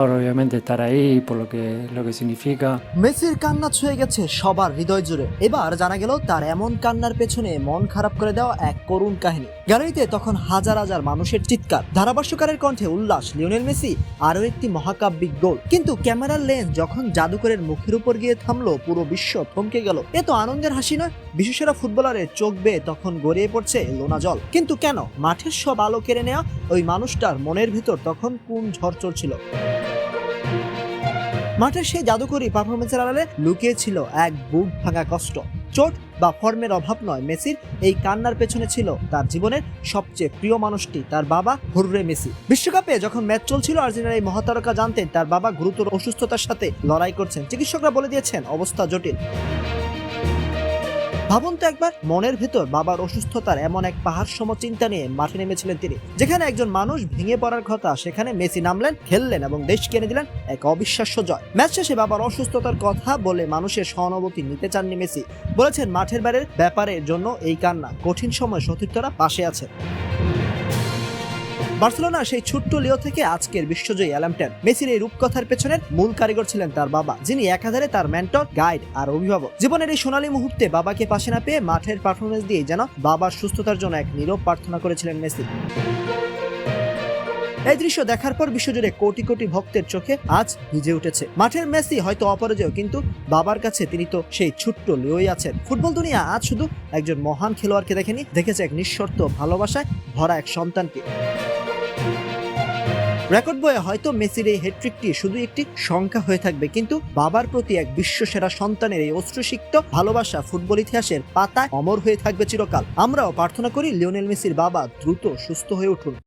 Obviamente estar ahí por lo que significa. মেসির কান্না ছুঁয়ে গেছে সবার হৃদয় জুড়ে। এবার জানা গেল তার এমন কান্নার পেছনে মন খারাপ করে দেওয়া এক করুণ কাহিনী। গ্যালারিতে তখন হাজার হাজার মানুষের চিৎকার, ধারাভাষ্যকারের কণ্ঠে উল্লাস, লিওনেল মেসি আরও একটি মহাকাব্যিক গোল। কিন্তু ক্যামেরার লেন্স যখন জাদুকরের মুখের উপর গিয়ে থামলো, পুরো বিশ্ব থমকে গেল। এ তো আনন্দের হাসি নয়, বিশ্বসেরা ফুটবলারের চোখ বেয়ে তখন গড়িয়ে পড়ছে লোনা জল। কিন্তু কেন? মাঠের সব আলো কেড়ে নেওয়া ওই মানুষটার মনের ভিতর তখন কোন ঝড় চলছিল? মাঠের সেই জাদুকরী পারফরমেন্সের আড়ালে লুকিয়ে ছিল এক বুক ভাঙা কষ্ট। চোট বা ফর্মের অভাব নয়, মেসির এই কান্নার পেছনে ছিল তার জীবনের সবচেয়ে প্রিয় মানুষটি, তার বাবা হোর্রে মেসি। বিশ্বকাপে যখন ম্যাচ চলছিল, আর্জেন্টিনার এই মহাতারকা জানতেন তার বাবা গুরুতর অসুস্থতার সাথে লড়াই করছেন। চিকিৎসকরা বলে দিয়েছেন অবস্থা জটিল। ভাবুন তো একবার, মনের ভেতর বাবার অসুস্থতার এমন এক পাহাড় সম চিন্তা নিয়ে মাঠে নেমেছিলেন তিনি। যেখানে একজন মানুষ ভেঙে পড়ার কথা, সেখানে মেসি নামলেন, খেললেন এবং দেশকে এনে দিলেন এক অবিশ্বাস্য জয়। ম্যাচ শেষে বাবার অসুস্থতার কথা বলে মানুষের সহানুভূতি নিতে চাননি মেসি। বলেছেন মাঠের বাইরের ব্যাপারের জন্য এই কান্না, কঠিন সময় সতীর্থরা পাশে আছে। বার্সেলোনা সেই ছোট্ট লিও থেকে আজকের বিশ্বজয়ী অ্যালামটেন। মেসির এই রূপকথার পেছনের মূল কারিগর ছিলেন তার বাবা, যিনি একাধারে তার মেন্টর, গাইড আর অভিভাবক। জীবনের এই সোনালী মুহূর্তে বাবাকে পাশে না পেয়ে মাঠের পারফরমেন্স দিয়ে যেন বাবার সুস্থতার জন্য এক নীরব প্রার্থনা করেছিলেন মেসি। এই দৃশ্য দেখার পর বিশ্বজুড়ে কোটি কোটি ভক্তের চোখে আজ ভিজে উঠেছে। মাঠের মেসি হয়তো অপরাজেয়, কিন্তু বাবার কাছে তিনি তো সেই ছোট্ট লিওই আছেন। ফুটবল দুনিয়া আজ শুধু একজন মহান খেলোয়াড়কে দেখেনি, দেখেছে এক নিঃশর্ত ভালোবাসায় ভরা এক সন্তানকে। রেকর্ড বইয়ে হয়তো মেসির এই হ্যাটট্রিকটি শুধু একটি সংখ্যা হয়ে থাকবে, কিন্তু বাবার প্রতি এক বিশ্বসেরা সন্তানের এই অশ্রুসিক্ত ভালোবাসা ফুটবল ইতিহাসের পাতায় অমর হয়ে থাকবে চিরকাল। আমরাও প্রার্থনা করি লিওনেল মেসির বাবা দ্রুত সুস্থ হয়ে উঠুন।